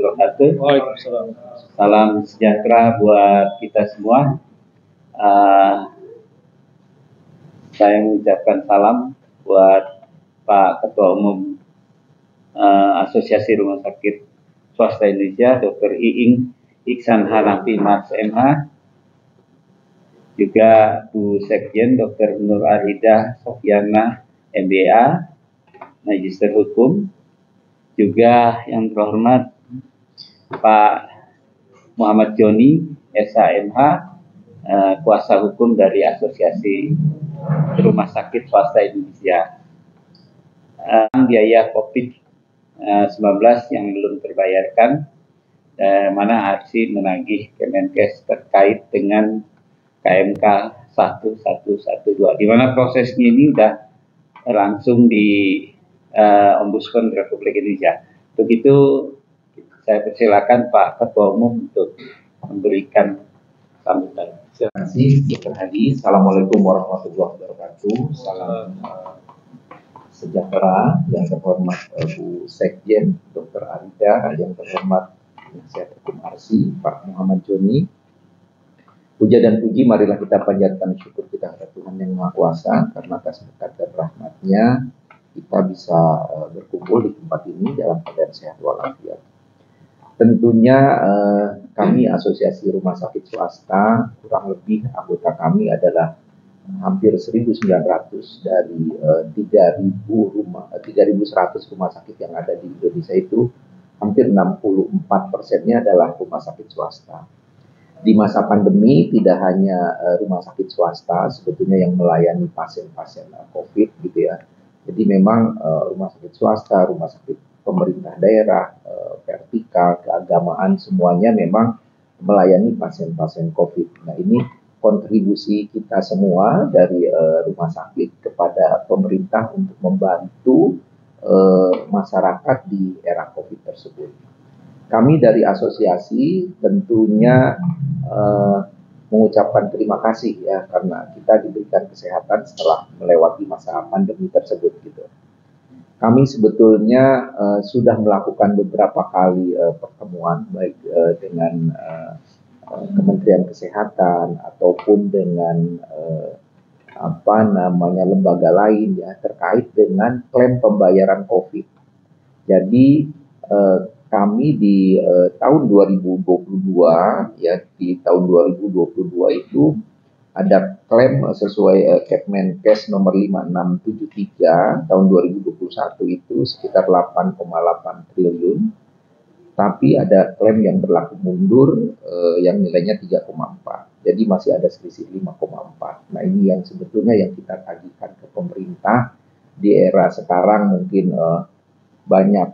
wabarakatuh. Waalaikumsalam. Salam sejahtera buat kita semua. Saya mengucapkan salam buat Pak Ketua Umum Asosiasi Rumah Sakit Swasta Indonesia, Dr. Iing Iksan Hanafi Mars MH, juga Bu Sekjen Dr. Nur Arida Sofiana MBA, Magister Hukum, juga yang terhormat Pak Muhammad Joni SHMH, kuasa hukum dari Asosiasi Rumah Sakit Swasta Indonesia. Biaya COVID-19 yang belum terbayarkan, mana ARSI menagih Kemenkes terkait dengan KMK 1112, di mana prosesnya ini sudah langsung di Ombudsman Republik Indonesia. Untuk itu saya persilakan Pak Ketua Umum untuk memberikan sambutan. Terima kasih Dr. Hadi. Assalamualaikum warahmatullahi wabarakatuh. Salam sejahtera yang terhormat Bu Sekjen Dr. Arida, yang terhormat Penasihat Hukum ARSI Pak Muhammad Joni. Puja dan puji marilah kita panjatkan syukur kita kepada Tuhan Yang Maha Kuasa, karena atas berkat dan rahmat-Nya kita bisa berkumpul di tempat ini dalam keadaan sehat walafiat. Tentunya kami Asosiasi Rumah Sakit Swasta, kurang lebih anggota kami adalah hampir 1.900 dari 3.100 rumah sakit yang ada di Indonesia itu, hampir 64%-nya adalah rumah sakit swasta. Di masa pandemi tidak hanya rumah sakit swasta sebetulnya yang melayani pasien-pasien COVID gitu ya. Jadi memang rumah sakit swasta, rumah sakit pemerintah daerah, vertikal, keagamaan, semuanya memang melayani pasien-pasien COVID. Nah, ini kontribusi kita semua dari rumah sakit kepada pemerintah untuk membantu masyarakat di era COVID tersebut. Kami dari asosiasi tentunya mengucapkan terima kasih ya, karena kita diberikan kesehatan setelah melewati masa pandemi tersebut gitu. Kami sebetulnya sudah melakukan beberapa kali pertemuan baik dengan Kementerian Kesehatan ataupun dengan lembaga lain ya, terkait dengan klaim pembayaran COVID. Jadi kami di tahun 2022 ya, di tahun 2022 itu ada klaim sesuai Kemenkes nomor 5673 tahun 2021 itu sekitar 8,8 triliun. Tapi ada klaim yang berlaku mundur yang nilainya 3,4. Jadi masih ada selisih 5,4. Nah, ini yang sebetulnya yang kita tagihkan ke pemerintah di era sekarang, mungkin banyak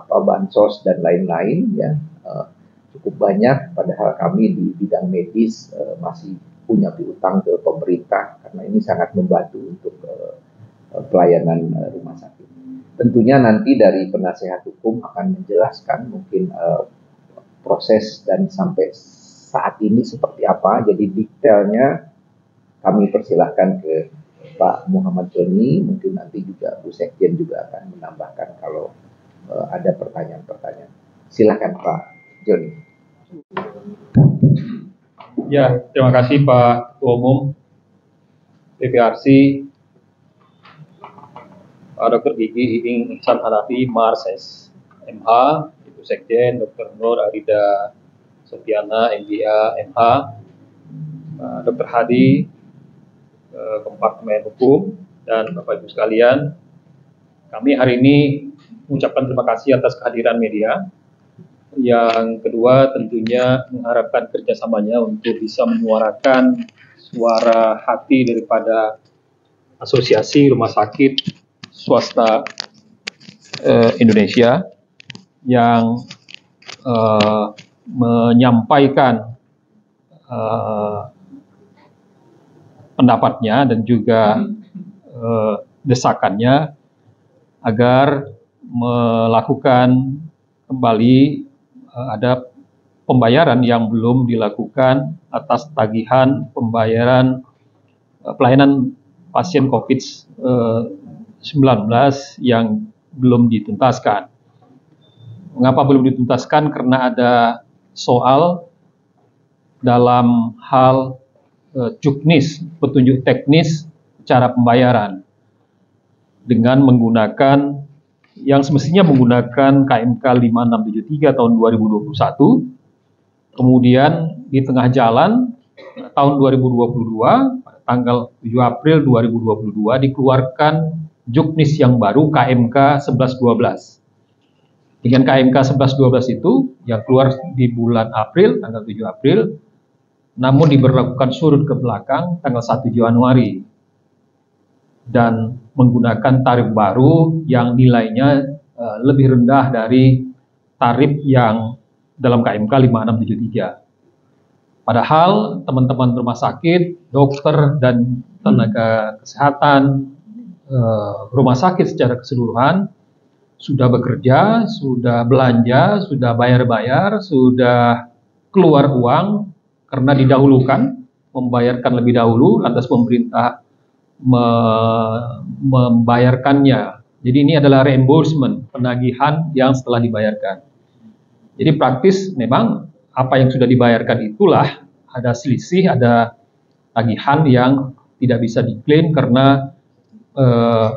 bansos dan lain-lain ya, cukup banyak, padahal kami di bidang medis masih punya piutang ke pemerintah, karena ini sangat membantu untuk pelayanan rumah sakit. Tentunya nanti dari penasihat hukum akan menjelaskan mungkin proses dan sampai saat ini seperti apa. Jadi detailnya kami persilahkan ke Pak Muhammad Joni, mungkin nanti juga Bu Sekjen juga akan menambahkan kalau ada pertanyaan-pertanyaan. Silakan Pak Joni. Ya, terima kasih Pak Ketua Umum PPRSI, Pak Dr. Iing Iksan Hanafi Mars MH, Ibu Sekjen Dr. Nur Arida Sofiana MBA MH, Dr. Hadi, Kompartemen Hukum, dan Bapak Ibu sekalian, kami hari ini mengucapkan terima kasih atas kehadiran media. Yang kedua, tentunya mengharapkan kerjasamanya untuk bisa menyuarakan suara hati daripada Asosiasi Rumah Sakit Swasta Indonesia yang menyampaikan pendapatnya dan juga desakannya agar melakukan kembali ada pembayaran yang belum dilakukan atas tagihan pembayaran pelayanan pasien COVID-19 yang belum dituntaskan. Mengapa belum dituntaskan? Karena ada soal dalam hal juknis, petunjuk teknis cara pembayaran dengan menggunakan yang semestinya menggunakan KMK 5673 tahun 2021, kemudian di tengah jalan tahun 2022 pada tanggal 7 April 2022 dikeluarkan juknis yang baru KMK 1112. Dengan KMK 1112 itu yang keluar di bulan April, tanggal 7 April, namun diberlakukan surut ke belakang tanggal 1 Januari dan menggunakan tarif baru yang nilainya lebih rendah dari tarif yang dalam KMK 5673. Padahal teman-teman rumah sakit, dokter dan tenaga kesehatan rumah sakit secara keseluruhan sudah bekerja, sudah belanja, sudah bayar-bayar, sudah keluar uang karena didahulukan, membayarkan lebih dahulu, lantas pemerintah membayarkannya. Jadi ini adalah reimbursement, penagihan yang setelah dibayarkan. Jadi praktis memang apa yang sudah dibayarkan itulah ada selisih, ada tagihan yang tidak bisa diklaim karena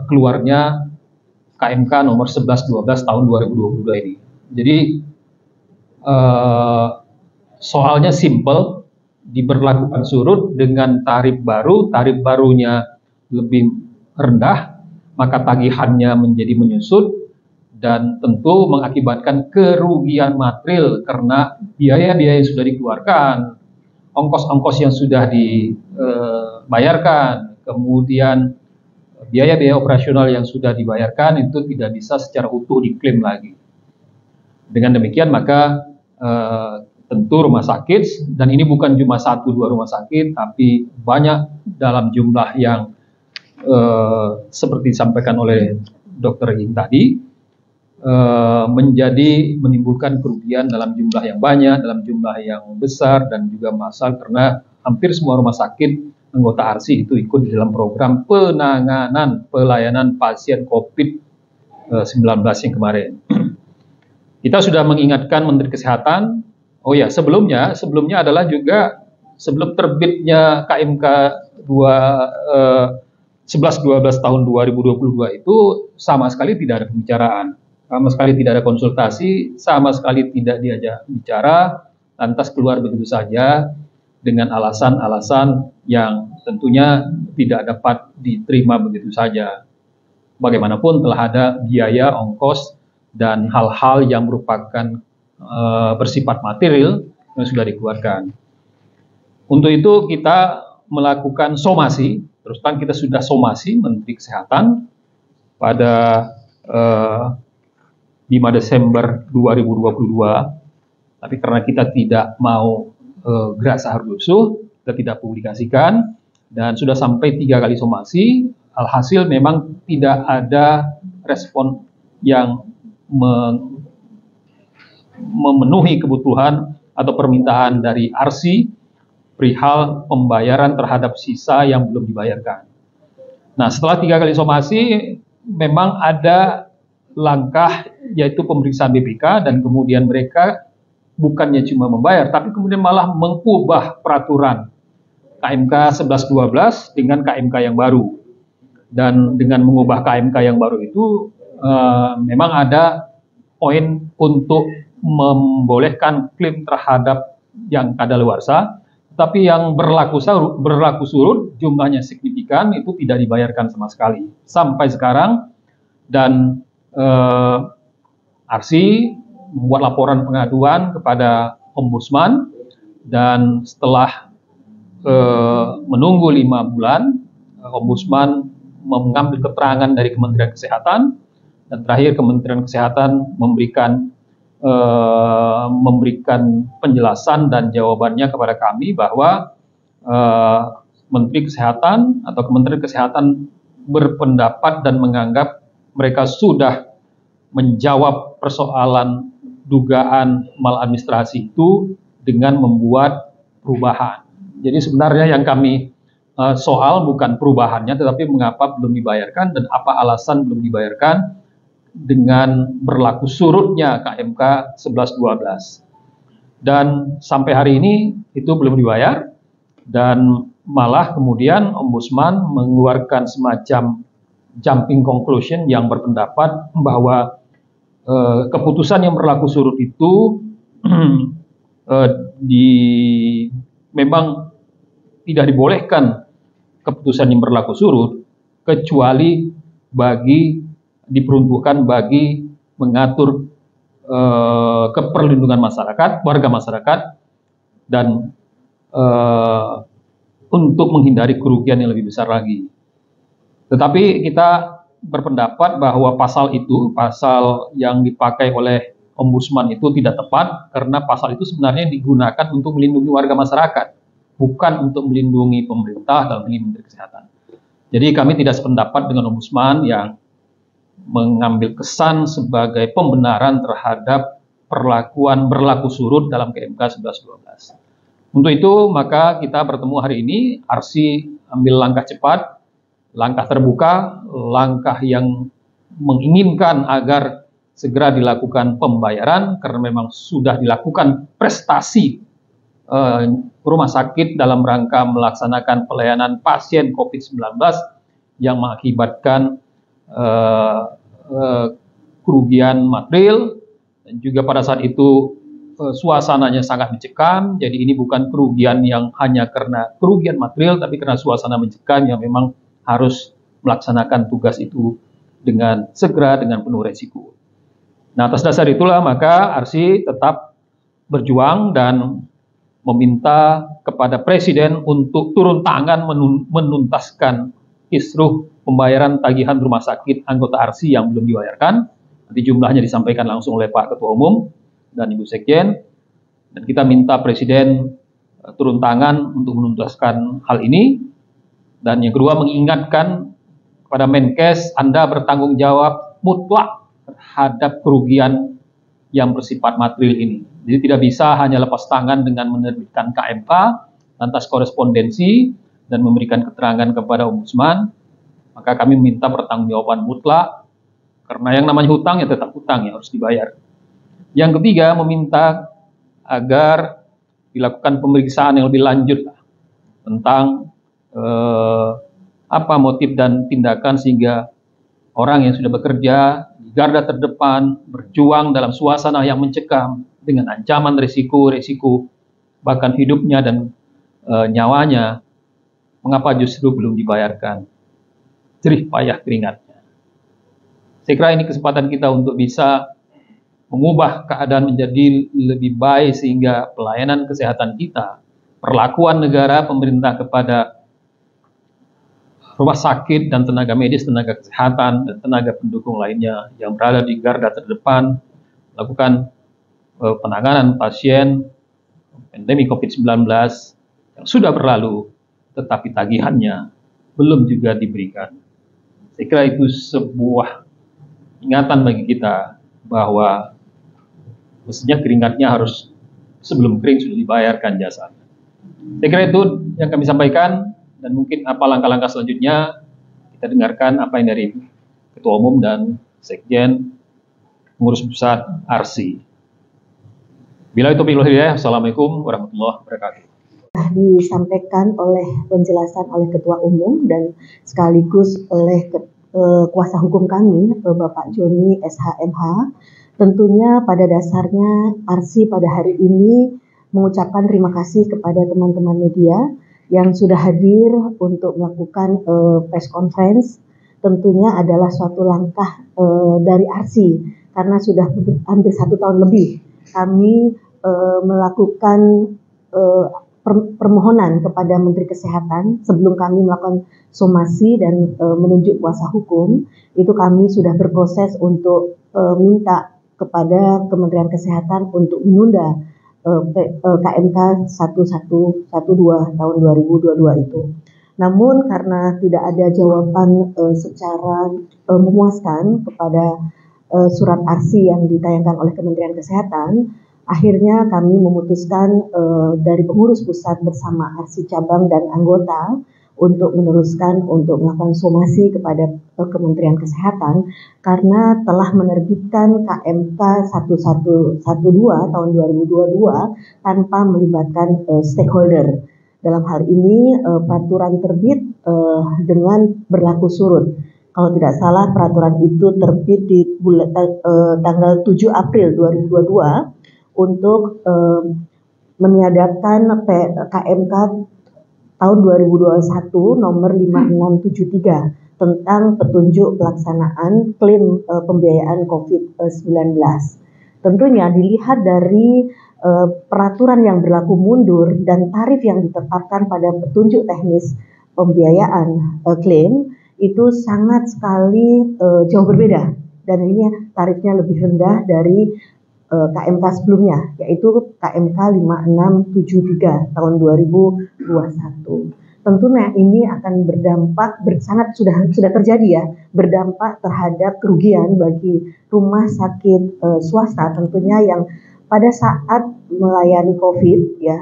keluarnya KMK nomor 1112 tahun 2022 ini. Jadi soalnya simple, diberlakukan surut dengan tarif baru, tarif barunya lebih rendah, maka tagihannya menjadi menyusut dan tentu mengakibatkan kerugian material karena biaya-biaya yang sudah dikeluarkan, ongkos-ongkos yang sudah dibayarkan, kemudian biaya-biaya operasional yang sudah dibayarkan itu tidak bisa secara utuh diklaim lagi. Dengan demikian maka tentu rumah sakit, dan ini bukan cuma 1-2 rumah sakit, tapi banyak dalam jumlah yang seperti disampaikan oleh Dr. Ing tadi, menimbulkan kerugian dalam jumlah yang banyak, dalam jumlah yang besar, dan juga massal karena hampir semua rumah sakit anggota ARSI itu ikut di dalam program penanganan pelayanan pasien COVID-19 yang kemarin. Kita sudah mengingatkan Menteri Kesehatan. Oh ya, sebelumnya adalah juga sebelum terbitnya KMK 1112 tahun 2022 itu sama sekali tidak ada pembicaraan, sama sekali tidak ada konsultasi, sama sekali tidak diajak bicara, lantas keluar begitu saja dengan alasan-alasan yang tentunya tidak dapat diterima begitu saja. Bagaimanapun telah ada biaya, ongkos, dan hal-hal yang merupakan bersifat material yang sudah dikeluarkan. Untuk itu kita melakukan somasi, terus terang kita sudah somasi Menteri Kesehatan pada 5 Desember 2022, tapi karena kita tidak mau gerak sahur rusuh, kita tidak publikasikan, dan sudah sampai 3 kali somasi, alhasil memang tidak ada respon yang memenuhi kebutuhan atau permintaan dari ARSI perihal pembayaran terhadap sisa yang belum dibayarkan. Nah, setelah 3 kali somasi, memang ada langkah yaitu pemeriksaan BPK, dan kemudian mereka bukannya cuma membayar, tapi kemudian malah mengubah peraturan KMK 1112 dengan KMK yang baru. Dan dengan mengubah KMK yang baru itu memang ada poin untuk membolehkan klaim terhadap yang kadaluarsa, tapi yang berlaku surut jumlahnya signifikan itu tidak dibayarkan sama sekali sampai sekarang. Dan ARSI membuat laporan pengaduan kepada Ombudsman, dan setelah menunggu 5 bulan, Ombudsman mengambil keterangan dari Kementerian Kesehatan, dan terakhir Kementerian Kesehatan memberikan penjelasan dan jawabannya kepada kami bahwa Menteri Kesehatan atau Kementerian Kesehatan berpendapat dan menganggap mereka sudah menjawab persoalan dugaan maladministrasi itu dengan membuat perubahan. Jadi sebenarnya yang kami soal bukan perubahannya, tetapi mengapa belum dibayarkan dan apa alasan belum dibayarkan. dengan berlaku surutnya KMK 1112. Dan sampai hari ini itu belum dibayar, dan malah kemudian Ombudsman mengeluarkan semacam jumping conclusion yang berpendapat bahwa keputusan yang berlaku surut itu memang tidak dibolehkan keputusan yang berlaku surut kecuali diperuntukkan bagi mengatur keperlindungan masyarakat, warga masyarakat, dan untuk menghindari kerugian yang lebih besar lagi. Tetapi kita berpendapat bahwa pasal yang dipakai oleh Ombudsman itu tidak tepat, karena pasal itu sebenarnya digunakan untuk melindungi warga masyarakat, bukan untuk melindungi pemerintah dalam hal Menteri Kesehatan. Jadi kami tidak sependapat dengan Ombudsman yang mengambil kesan sebagai pembenaran terhadap berlaku surut dalam KMK 1112. Untuk itu maka kita bertemu hari ini, ARSI ambil langkah cepat, langkah terbuka, langkah yang menginginkan agar segera dilakukan pembayaran, karena memang sudah dilakukan prestasi rumah sakit dalam rangka melaksanakan pelayanan pasien COVID-19 yang mengakibatkan kerugian material, dan juga pada saat itu suasananya sangat mencekam. Jadi ini bukan kerugian yang hanya karena kerugian material, tapi karena suasana mencekam yang memang harus melaksanakan tugas itu dengan segera, dengan penuh resiko. Nah, atas dasar itulah maka ARSI tetap berjuang dan meminta kepada Presiden untuk turun tangan menuntaskan kisruh pembayaran tagihan rumah sakit anggota ARSI yang belum dibayarkan. Nanti jumlahnya disampaikan langsung oleh Pak Ketua Umum dan Ibu Sekjen. Dan kita minta Presiden turun tangan untuk menuntaskan hal ini. Dan yang kedua, mengingatkan kepada Menkes, Anda bertanggung jawab mutlak terhadap kerugian yang bersifat material ini. Jadi tidak bisa hanya lepas tangan dengan menerbitkan KMK, lantas korespondensi, dan memberikan keterangan kepada Ombudsman. Maka kami minta pertanggungjawaban mutlak, karena yang namanya hutang ya tetap hutang, ya harus dibayar. Yang ketiga, meminta agar dilakukan pemeriksaan yang lebih lanjut tentang apa motif dan tindakan sehingga orang yang sudah bekerja di garda terdepan, berjuang dalam suasana yang mencekam dengan ancaman risiko bahkan hidupnya dan nyawanya, mengapa justru belum dibayarkan jerih payah keringatnya. Saya kira ini kesempatan kita untuk bisa mengubah keadaan menjadi lebih baik, sehingga pelayanan kesehatan kita, perlakuan negara, pemerintah kepada rumah sakit dan tenaga medis, tenaga kesehatan, dan tenaga pendukung lainnya yang berada di garda terdepan melakukan penanganan pasien pandemi COVID-19 yang sudah berlalu, tetapi tagihannya belum juga diberikan. Saya kira itu sebuah ingatan bagi kita bahwa mestinya keringatnya harus sebelum kering sudah dibayarkan jasanya. Saya kira itu yang kami sampaikan, dan mungkin apa langkah-langkah selanjutnya kita dengarkan apa yang dari Ketua Umum dan Sekjen Pengurus Pusat ARSI. Bila itu hidayah, Assalamualaikum warahmatullahi wabarakatuh. Disampaikan oleh penjelasan oleh Ketua Umum dan sekaligus oleh kuasa hukum kami, Bapak Joni SHMH. Tentunya pada dasarnya ARSI pada hari ini mengucapkan terima kasih kepada teman-teman media yang sudah hadir untuk melakukan press conference. Tentunya adalah suatu langkah dari ARSI, karena sudah hampir 1 tahun lebih kami melakukan permohonan kepada Menteri Kesehatan sebelum kami melakukan somasi dan menunjuk kuasa hukum. Itu kami sudah berproses untuk minta kepada Kementerian Kesehatan untuk menunda KMK 1112 tahun 2022 itu. Namun karena tidak ada jawaban secara memuaskan kepada surat ARSI yang ditayangkan oleh Kementerian Kesehatan, akhirnya kami memutuskan dari pengurus pusat bersama ARSI cabang dan anggota untuk meneruskan untuk melakukan somasi kepada Kementerian Kesehatan karena telah menerbitkan KMK 1112 tahun 2022 tanpa melibatkan stakeholder. Dalam hal ini peraturan terbit dengan berlaku surut. Kalau tidak salah peraturan itu terbit di tanggal 7 April 2022 untuk meniadakan KMK tahun 2021 nomor 5673 tentang petunjuk pelaksanaan klaim pembiayaan COVID-19. Tentunya dilihat dari peraturan yang berlaku mundur dan tarif yang ditetapkan pada petunjuk teknis pembiayaan klaim itu sangat sekali jauh berbeda, dan ini tarifnya lebih rendah dari KMK sebelumnya, yaitu KMK 5673 tahun 2021. Tentunya ini akan berdampak sangat sudah terjadi ya, berdampak terhadap kerugian bagi rumah sakit swasta tentunya yang pada saat melayani COVID ya,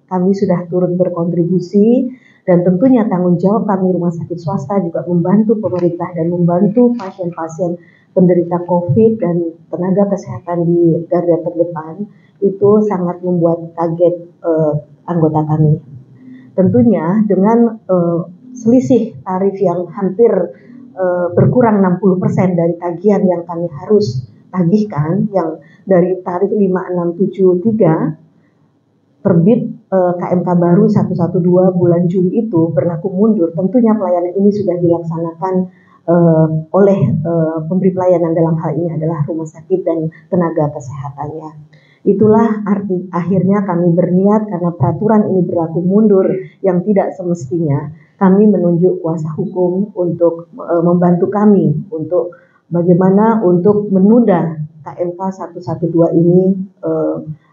kami sudah turut berkontribusi dan tentunya tanggung jawab kami rumah sakit swasta juga membantu pemerintah dan membantu pasien-pasien penderita COVID dan tenaga kesehatan di garda terdepan itu sangat membuat kaget anggota kami. Tentunya dengan selisih tarif yang hampir berkurang 60% dari tagihan yang kami harus tagihkan, yang dari tarif 5673 terbit KMK baru 112 bulan Juli itu berlaku mundur. Tentunya pelayanan ini sudah dilaksanakan oleh pemberi pelayanan, dalam hal ini adalah rumah sakit dan tenaga kesehatannya. Itulah akhirnya kami berniat, karena peraturan ini berlaku mundur yang tidak semestinya, kami menunjuk kuasa hukum untuk membantu kami untuk bagaimana untuk menunda KMK 112 ini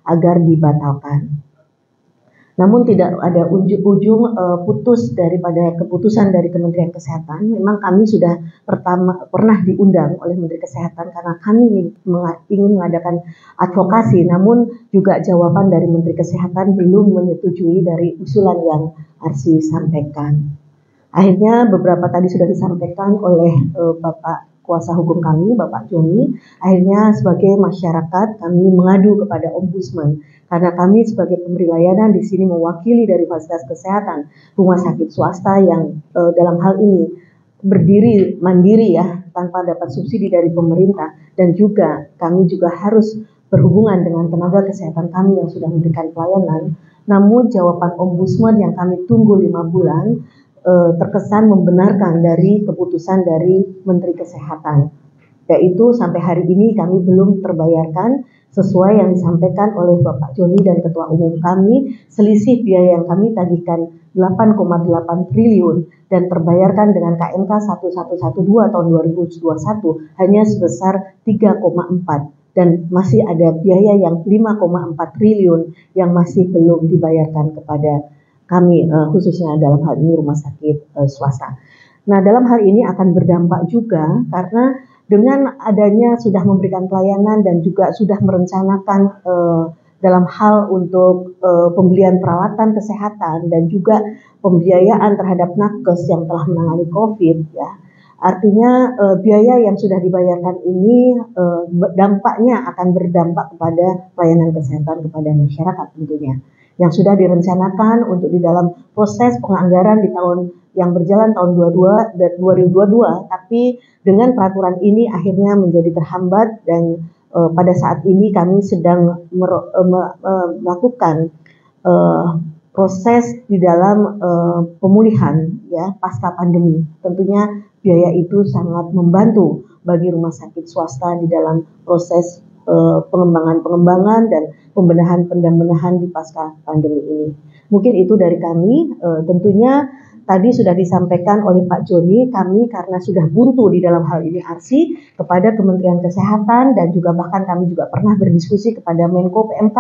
agar dibatalkan. Namun tidak ada ujung putus daripada keputusan dari Kementerian Kesehatan. Memang kami sudah pernah diundang oleh Menteri Kesehatan karena kami ingin mengadakan advokasi, namun juga jawaban dari Menteri Kesehatan belum menyetujui dari usulan yang Arsi sampaikan. Akhirnya beberapa tadi sudah disampaikan oleh Bapak kuasa hukum kami, Bapak Joni. Akhirnya sebagai masyarakat kami mengadu kepada Ombudsman karena kami sebagai pemberi layanan di sini mewakili dari fasilitas kesehatan rumah sakit swasta yang dalam hal ini berdiri mandiri ya, tanpa dapat subsidi dari pemerintah, dan juga kami juga harus berhubungan dengan tenaga kesehatan kami yang sudah memberikan pelayanan. Namun jawaban Ombudsman yang kami tunggu 5 bulan terkesan membenarkan dari keputusan dari Menteri Kesehatan, yaitu sampai hari ini kami belum terbayarkan sesuai yang disampaikan oleh Bapak Joni dan Ketua Umum kami. Selisih biaya yang kami tagihkan 8,8 triliun dan terbayarkan dengan KMK 1112 tahun 2021 hanya sebesar 3,4, dan masih ada biaya yang 5,4 triliun yang masih belum dibayarkan kepada kami, khususnya dalam hal ini rumah sakit swasta. Nah, dalam hal ini akan berdampak juga karena dengan adanya sudah memberikan pelayanan dan juga sudah merencanakan dalam hal untuk pembelian peralatan kesehatan dan juga pembiayaan terhadap nakes yang telah menangani COVID ya. Artinya biaya yang sudah dibayarkan ini dampaknya akan berdampak kepada pelayanan kesehatan kepada masyarakat tentunya, yang sudah direncanakan untuk di dalam proses penganggaran di tahun yang berjalan tahun 2022, tapi dengan peraturan ini akhirnya menjadi terhambat, dan pada saat ini kami sedang melakukan proses di dalam pemulihan ya pasca pandemi. Tentunya biaya itu sangat membantu bagi rumah sakit swasta di dalam proses pengembangan dan pembenahan di pasca pandemi ini. Mungkin itu dari kami. Tentunya tadi sudah disampaikan oleh Pak Joni, kami karena sudah buntu di dalam hal ini Arsi kepada Kementerian Kesehatan, dan juga bahkan kami juga pernah berdiskusi kepada Menko PMK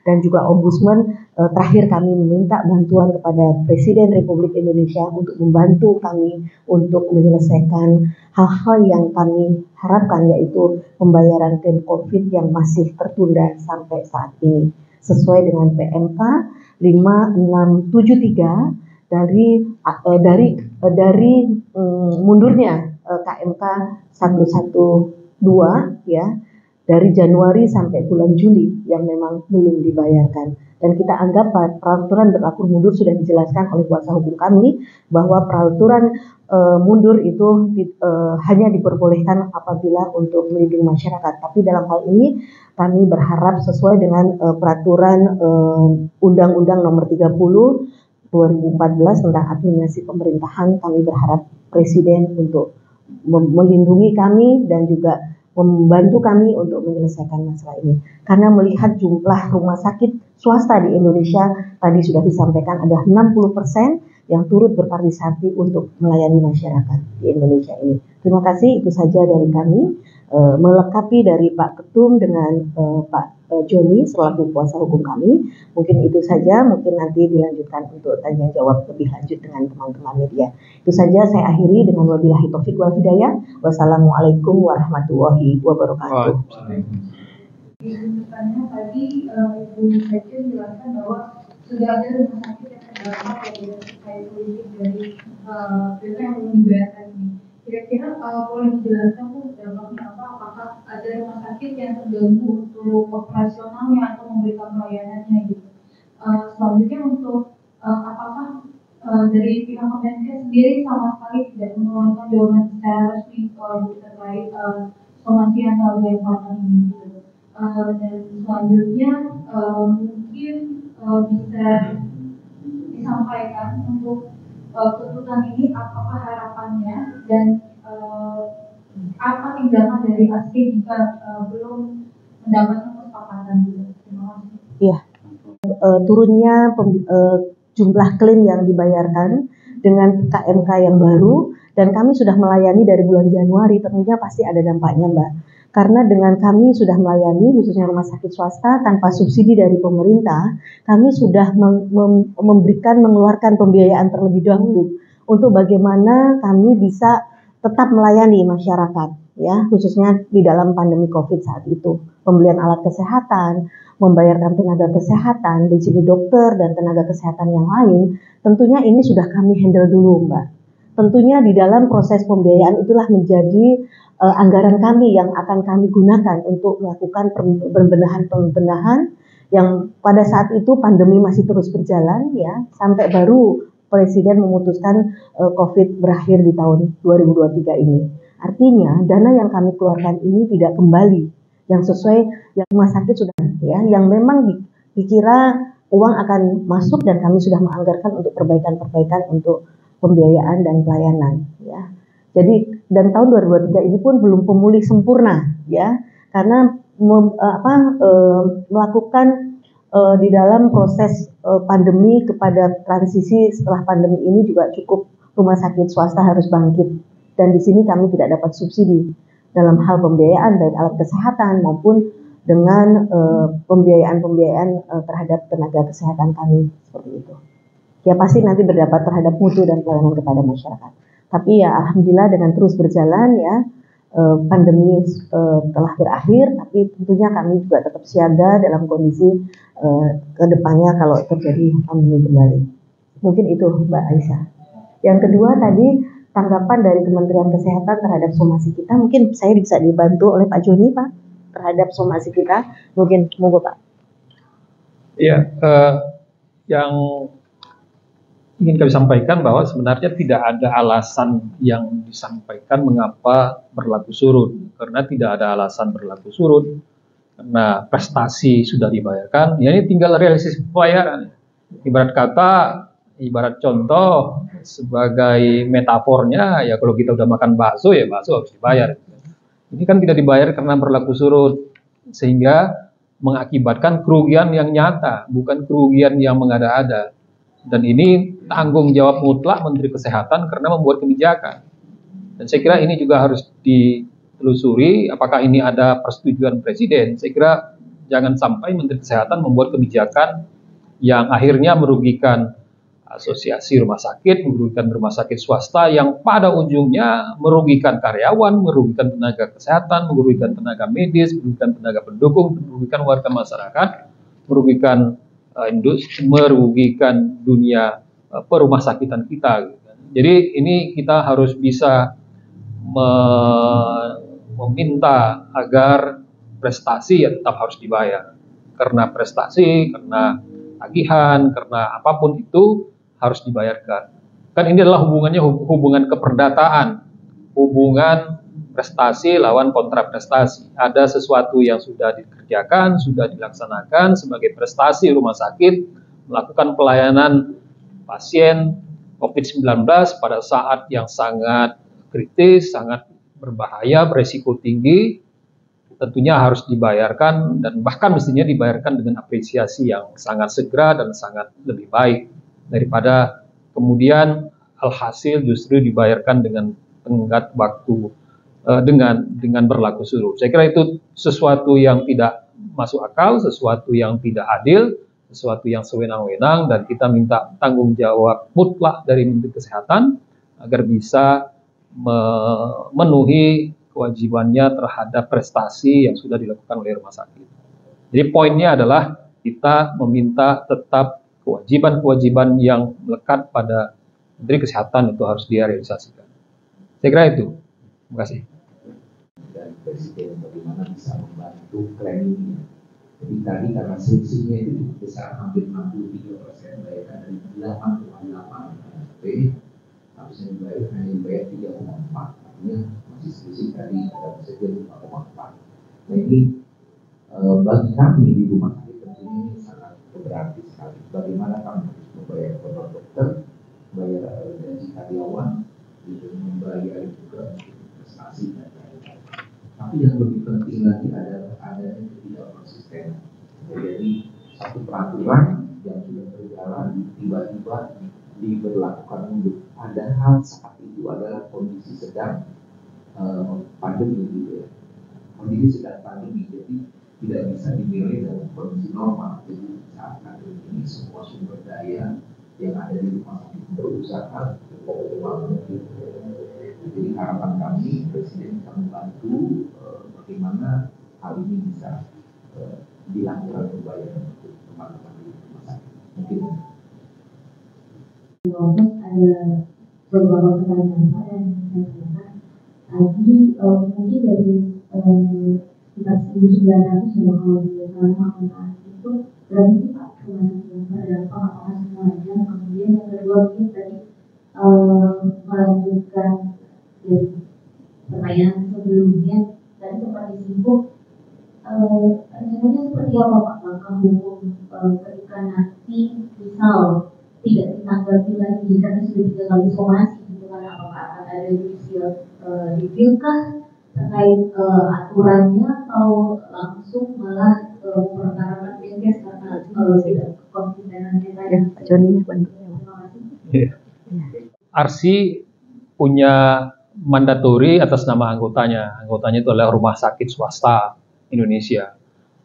dan juga Ombudsman. Terakhir kami meminta bantuan kepada Presiden Republik Indonesia untuk membantu kami untuk menyelesaikan hal-hal yang kami harapkan, yaitu pembayaran klaim COVID yang masih tertunda sampai saat ini sesuai dengan PMK 5673 dari mundurnya KMK 112 ya, dari Januari sampai bulan Juli yang memang belum dibayarkan. Dan kita anggap peraturan berlaku mundur sudah dijelaskan oleh kuasa hukum kami bahwa peraturan mundur itu hanya diperbolehkan apabila untuk melindungi masyarakat. Tapi dalam hal ini kami berharap sesuai dengan peraturan Undang-Undang Nomor 30 2014 tentang administrasi pemerintahan, kami berharap Presiden untuk melindungi kami dan juga membantu kami untuk menyelesaikan masalah ini. Karena melihat jumlah rumah sakit swasta di Indonesia, tadi sudah disampaikan ada 60% yang turut berpartisipasi untuk melayani masyarakat di Indonesia ini. Terima kasih, itu saja dari kami. Melengkapi dari Pak Ketum dengan Pak Joni selaku kuasa hukum kami. Mungkin itu saja, mungkin nanti dilanjutkan untuk tanya jawab lebih lanjut dengan teman-teman media. Itu saja, saya akhiri dengan wabillahi taufik wal hidayah. Wassalamualaikum warahmatullahi wabarakatuh. Tanya tadi Ibu Sekjen menjelaskan bahwa sudah ada rumah sakit yang terdampak dari terkait politik dari data yang belum dibayarkan ini. Kira-kira boleh dijelaskan Bu dampaknya apa? Apakah ada rumah sakit yang terganggu untuk operasionalnya atau memberikan pelayanannya gitu? Selanjutnya untuk apakah dari pihak Kemenkes sendiri sama sekali tidak mengeluarkan jawaban secara resmi terkait somasi yang harga yang ini gitu. Dan selanjutnya mungkin bisa disampaikan untuk tuntutan ini apakah harapannya dan apa tindakan dari ASKI jika belum mendapatkan kesepakatan gitu. Terima kasih. Iya, turunnya jumlah klaim yang dibayarkan dengan KMK yang baru, dan kami sudah melayani dari bulan Januari, tentunya pasti ada dampaknya Mbak. Karena dengan kami sudah melayani khususnya rumah sakit swasta tanpa subsidi dari pemerintah, kami sudah mengeluarkan pembiayaan terlebih dahulu untuk bagaimana kami bisa tetap melayani masyarakat, ya, khususnya di dalam pandemi COVID saat itu. Pembelian alat kesehatan, membayarkan tenaga kesehatan, di sini dokter dan tenaga kesehatan yang lain, tentunya ini sudah kami handle dulu Mbak. Tentunya di dalam proses pembiayaan itulah menjadi anggaran kami yang akan kami gunakan untuk melakukan pembenahan yang pada saat itu pandemi masih terus berjalan ya, sampai baru Presiden memutuskan COVID berakhir di tahun 2023 ini. Artinya dana yang kami keluarkan ini tidak kembali, yang sesuai yang rumah sakit sudah ya, yang memang dikira uang akan masuk dan kami sudah menganggarkan untuk perbaikan-perbaikan untuk pembiayaan dan pelayanan ya. Jadi dan tahun 2023 ini pun belum pulih sempurna ya, karena melakukan di dalam proses pandemi kepada transisi setelah pandemi ini juga cukup rumah sakit swasta harus bangkit, dan di sini kami tidak dapat subsidi dalam hal pembiayaan baik alat kesehatan maupun dengan pembiayaan terhadap tenaga kesehatan kami seperti itu. Ya pasti nanti berdampak terhadap mutu dan pelayanan kepada masyarakat. Tapi ya alhamdulillah dengan terus berjalan ya, pandemi telah berakhir, tapi tentunya kami juga tetap siaga dalam kondisi kedepannya kalau terjadi pandemi kembali. Mungkin itu Mbak Aisyah. Yang kedua tadi tanggapan dari Kementerian Kesehatan terhadap somasi kita, mungkin saya bisa dibantu oleh Pak Joni Pak terhadap somasi kita, mungkin monggo Pak. Iya, yang ingin kami sampaikan bahwa sebenarnya tidak ada alasan yang disampaikan mengapa berlaku surut, karena tidak ada alasan berlaku surut karena prestasi sudah dibayarkan, ya ini tinggal realisasi pembayaran. Ibarat contoh sebagai metafornya ya, kalau kita udah makan bakso ya bakso harus dibayar. Ini kan tidak dibayar karena berlaku surut, sehingga mengakibatkan kerugian yang nyata, bukan kerugian yang mengada-ada. Dan ini tanggung jawab mutlak Menteri Kesehatan karena membuat kebijakan. Dan saya kira ini juga harus ditelusuri apakah ini ada persetujuan Presiden. Saya kira jangan sampai Menteri Kesehatan membuat kebijakan yang akhirnya merugikan asosiasi rumah sakit, merugikan rumah sakit swasta, yang pada ujungnya merugikan karyawan, merugikan tenaga kesehatan, merugikan tenaga medis, merugikan tenaga pendukung, merugikan warga masyarakat, merugikan industri, merugikan dunia perumah sakitan kita. Gitu kan. Jadi ini kita harus bisa meminta agar prestasi ya tetap harus dibayar. Karena prestasi, karena tagihan, karena apapun itu harus dibayarkan. Kan ini adalah hubungan keperdataan, hubungan prestasi lawan kontra prestasi. Ada sesuatu yang sudah dikerjakan, sudah dilaksanakan sebagai prestasi rumah sakit, melakukan pelayanan pasien COVID-19 pada saat yang sangat kritis, sangat berbahaya, beresiko tinggi, tentunya harus dibayarkan dan bahkan mestinya dibayarkan dengan apresiasi yang sangat segera dan sangat lebih baik daripada kemudian alhasil justru dibayarkan dengan tenggat waktu dengan berlaku surut. Saya kira itu sesuatu yang tidak masuk akal, sesuatu yang tidak adil, sesuatu yang sewenang-wenang, dan kita minta tanggung jawab mutlak dari Menteri Kesehatan agar bisa memenuhi kewajibannya terhadap prestasi yang sudah dilakukan oleh rumah sakit. Jadi poinnya adalah kita meminta tetap kewajiban-kewajiban yang melekat pada Menteri Kesehatan itu harus direalisasikan. Saya kira itu. Terima kasih. Dan Presiden bagaimana bisa membantu klaimnya. Jadi tadi karena selisihnya itu besar, hampir 63%, bayarkan dari 8,8 P, harusnya dibayar 3,4, artinya masih selisih tadi ada Presiden 5,4. Nah ini bagi kami di rumah sakit tentunya ini sangat berarti sekali. Bagaimana kami harus membayar honor dokter, bayar gaji karyawan, membayar juga prestasi dan lain-lain. Tapi yang lebih penting lagi adalah adanya ketidakkonsistenan. Jadi satu peraturan yang sudah berjalan tiba-tiba diberlakukan mundur. Padahal saat itu adalah kondisi sedang pandemi gitu ya. Kondisi sedang pandemi, jadi tidak bisa dinilai dalam kondisi normal. Jadi saat ini semua sumber daya yang ada di rumah sakit berusaha optimal. Jadi harapan kami Presiden bisa membantu bagaimana hal ini bisa dilakukan pembayaran untuk teman-teman di rumah sakit. Mungkin ada beberapa pertanyaan Pak yang saya tanyakan. Tadi mungkin dari sekitar 1.900 yang kalau di dalam akuntansi itu berarti Pak rumah sakit yang terdampak apakah semuanya? Kemudian yang kedua mungkin tadi melanjutkan dari pertanyaan sebelumnya tadi sempat disinggung rencananya seperti apa Pak langkah hukum ketika nanti misal tidak ditanggapi lagi karena sudah 3 kali somasi gitu kan, apakah akan ada judicial review kah terkait aturannya atau langsung malah memperkarakan case karena tidak konsistenannya tadi. Pak Joni bantu. Terima kasih. ARSI punya mandatori atas nama anggotanya. Anggotanya itu adalah rumah sakit swasta Indonesia.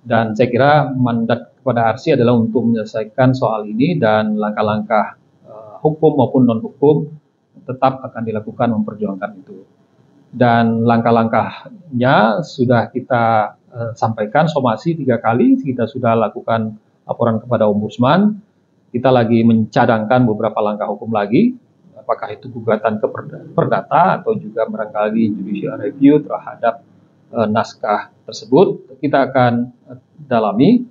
Dan saya kira mandat kepada ARSI adalah untuk menyelesaikan soal ini dan langkah-langkah hukum maupun non-hukum tetap akan dilakukan memperjuangkan itu. Dan langkah-langkahnya sudah kita sampaikan somasi 3 kali, kita sudah lakukan laporan kepada Ombudsman. Kita lagi mencadangkan beberapa langkah hukum lagi, apakah itu gugatan ke perdata atau juga barangkali judicial review terhadap naskah tersebut. Kita akan dalami,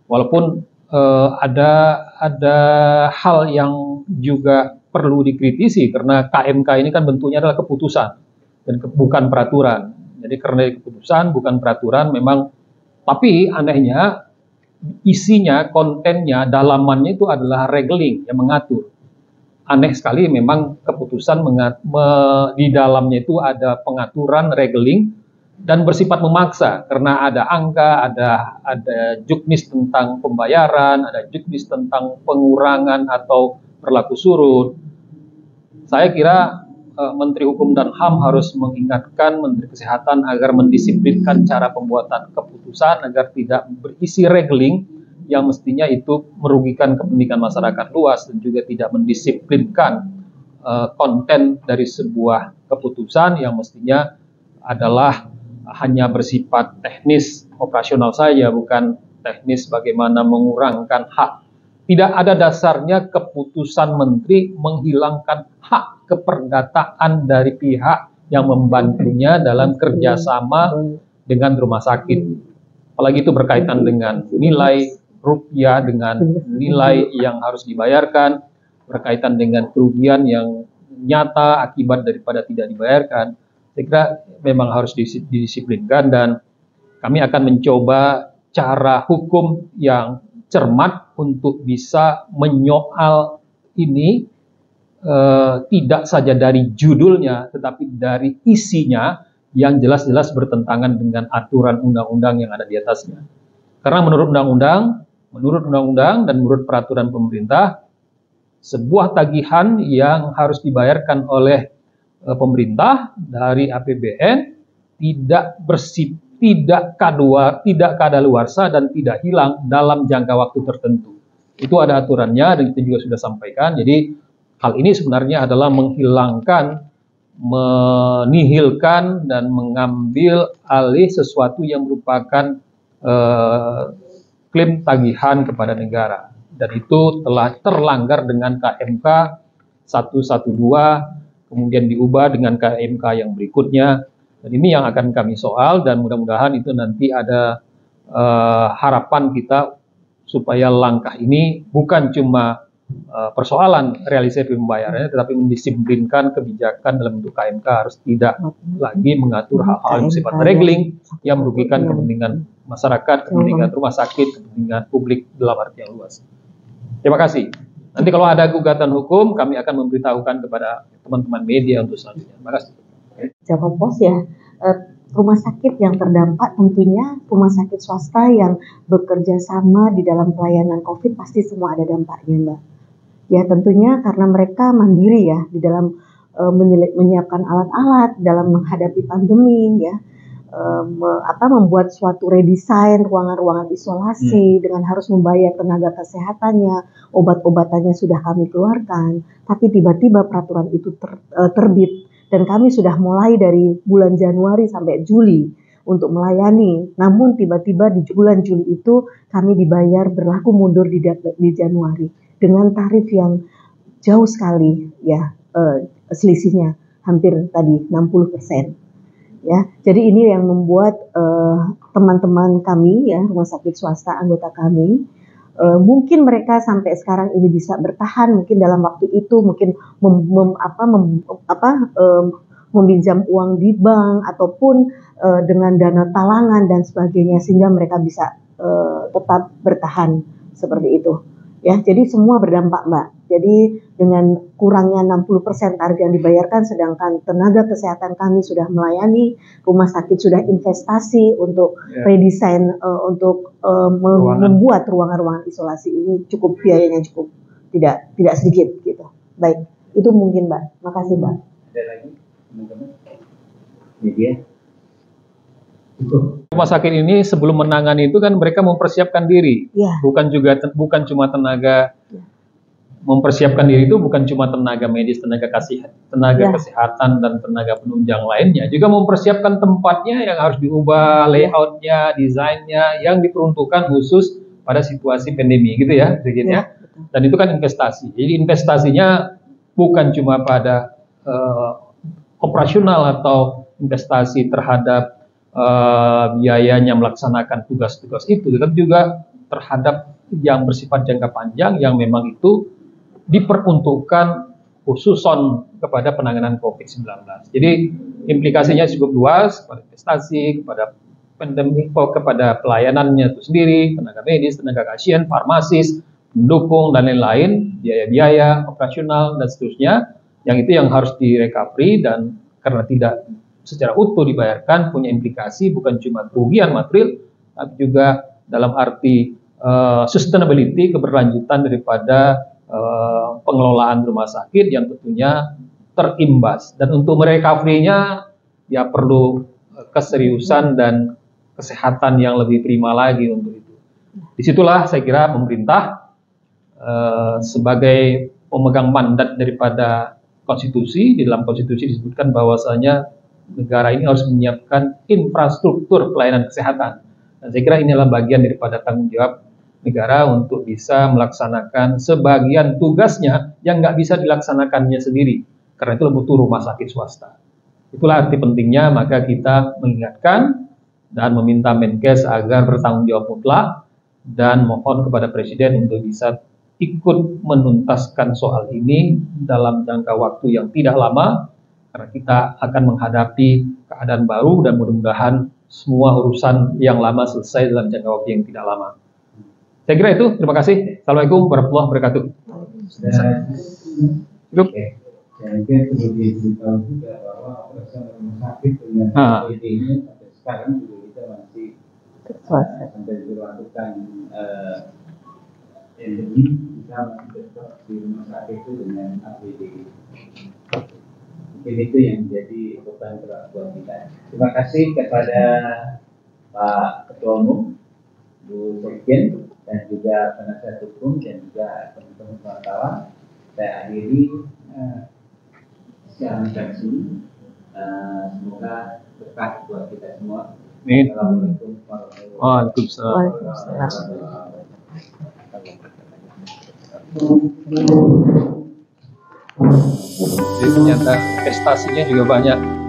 walaupun ada hal yang juga perlu dikritisi karena KMK ini kan bentuknya adalah keputusan dan bukan peraturan. Jadi karena keputusan bukan peraturan memang, tapi anehnya isinya, kontennya, dalamannya itu adalah regeling yang mengatur. Aneh sekali memang keputusan di dalamnya itu ada pengaturan regeling dan bersifat memaksa karena ada angka, ada juknis tentang pembayaran, ada juknis tentang pengurangan atau berlaku surut. Saya kira Menteri Hukum dan HAM harus mengingatkan Menteri Kesehatan agar mendisiplinkan cara pembuatan keputusan agar tidak berisi regeling yang mestinya itu merugikan kepentingan masyarakat luas dan juga tidak mendisiplinkan konten dari sebuah keputusan yang mestinya adalah hanya bersifat teknis operasional saja, bukan teknis bagaimana mengurangkan hak tidak ada dasarnya keputusan menteri menghilangkan hak keperdataan dari pihak yang membantunya dalam kerjasama dengan rumah sakit. Apalagi itu berkaitan dengan nilai rupiah, dengan nilai yang harus dibayarkan, berkaitan dengan kerugian yang nyata akibat daripada tidak dibayarkan. Saya kira memang harus didisiplinkan, dan kami akan mencoba cara hukum yang cermat untuk bisa menyoal ini, tidak saja dari judulnya tetapi dari isinya yang jelas-jelas bertentangan dengan aturan undang-undang yang ada di atasnya. Karena menurut undang-undang dan menurut peraturan pemerintah, sebuah tagihan yang harus dibayarkan oleh pemerintah dari APBN tidak kadaluarsa dan tidak hilang dalam jangka waktu tertentu. Itu ada aturannya dan kita juga sudah sampaikan. Jadi hal ini sebenarnya adalah menghilangkan, menihilkan dan mengambil alih sesuatu yang merupakan klaim tagihan kepada negara. Dan itu telah terlanggar dengan KMK 112, kemudian diubah dengan KMK yang berikutnya. Dan ini yang akan kami soal, dan mudah-mudahan itu nanti ada harapan kita supaya langkah ini bukan cuma persoalan realisasi pembayarannya, tetapi mendisiplinkan kebijakan dalam bentuk KMK harus tidak lagi mengatur hal-hal yang sifat regeling yang merugikan kepentingan masyarakat, kepentingan rumah sakit, kepentingan publik dalam arti yang luas. Terima kasih. Nanti kalau ada gugatan hukum, kami akan memberitahukan kepada teman-teman media untuk selanjutnya. Terima kasih. Jawab Pos ya, rumah sakit yang terdampak tentunya rumah sakit swasta yang bekerja sama di dalam pelayanan COVID pasti semua ada dampaknya, Mbak. Ya tentunya karena mereka mandiri ya di dalam menyiapkan alat-alat dalam menghadapi pandemi ya. Membuat suatu redesign ruangan-ruangan isolasi dengan harus membayar tenaga kesehatannya, obat-obatannya sudah kami keluarkan, tapi tiba-tiba peraturan itu terbit dan kami sudah mulai dari bulan Januari sampai Juli untuk melayani, namun tiba-tiba di bulan Juli itu kami dibayar berlaku mundur di Januari dengan tarif yang jauh sekali ya, selisihnya hampir tadi 60%. Ya, jadi ini yang membuat teman-teman kami ya rumah sakit swasta anggota kami mungkin mereka sampai sekarang ini bisa bertahan, mungkin dalam waktu itu mungkin meminjam uang di bank ataupun dengan dana talangan dan sebagainya sehingga mereka bisa tetap bertahan seperti itu. Ya, jadi semua berdampak, Mbak. Jadi dengan kurangnya 60% tarif yang dibayarkan, sedangkan tenaga kesehatan kami sudah melayani, rumah sakit sudah investasi untuk redesign, untuk membuat ruangan-ruangan isolasi ini cukup biayanya cukup tidak sedikit gitu. Baik, itu mungkin Mbak. Makasih Mbak. Ada lagi teman-teman media? Rumah sakit ini sebelum menangani itu kan mereka mempersiapkan diri, bukan cuma tenaga. Mempersiapkan diri itu bukan cuma tenaga medis, tenaga kesehatan dan tenaga penunjang lainnya, juga mempersiapkan tempatnya yang harus diubah, layoutnya, desainnya yang diperuntukkan khusus pada situasi pandemi gitu ya, ya. Dan itu kan investasi. Jadi investasinya bukan cuma pada operasional atau investasi terhadap biayanya melaksanakan tugas-tugas itu, tetapi juga terhadap yang bersifat jangka panjang yang memang itu diperuntukkan khususon kepada penanganan COVID-19. Jadi implikasinya cukup luas kepada investasi, kepada pandemi, kepada pelayanannya itu sendiri, tenaga medis, tenaga pasien, farmasis, pendukung dan lain-lain, biaya-biaya operasional dan seterusnya, yang itu yang harus direcovery dan karena tidak secara utuh dibayarkan punya implikasi bukan cuma kerugian material, tapi juga dalam arti sustainability, keberlanjutan daripada pengelolaan rumah sakit yang tentunya terimbas. Dan untuk merecovery-nya ya perlu keseriusan dan kesehatan yang lebih prima lagi untuk itu. Disitulah saya kira pemerintah sebagai pemegang mandat daripada konstitusi, di dalam konstitusi disebutkan bahwasanya negara ini harus menyiapkan infrastruktur pelayanan kesehatan. Dan saya kira inilah bagian daripada tanggung jawab negara untuk bisa melaksanakan sebagian tugasnya yang nggak bisa dilaksanakannya sendiri. Karena itu butuh rumah sakit swasta. Itulah arti pentingnya, maka kita mengingatkan dan meminta Menkes agar bertanggung jawab mutlak dan mohon kepada Presiden untuk bisa ikut menuntaskan soal ini dalam jangka waktu yang tidak lama, karena kita akan menghadapi keadaan baru dan mudah-mudahan semua urusan yang lama selesai dalam jangka waktu yang tidak lama. Saya kira itu, terima kasih. Assalamualaikum warahmatullahi wabarakatuh. Cukup. Saya mungkin perlu diberitahu juga bahwa operasional rumah sakit dengan APD-nya sampai sekarang juga kita masih sampai dilakukan endemi, kita masih tetap di rumah sakit itu dengan APD. Mungkin itu yang menjadi beban berat buat kita. Terima kasih kepada Pak Ketua Umum, Bu Sekjen, dan juga penasihat hukum dan juga teman-teman wartawan. Saya akhiri siaran pers ini. Semoga berkah buat kita semua. Amin. Assalamualaikum warahmatullahi Waalaikumsalam. Jadi ternyata prestasinya juga banyak.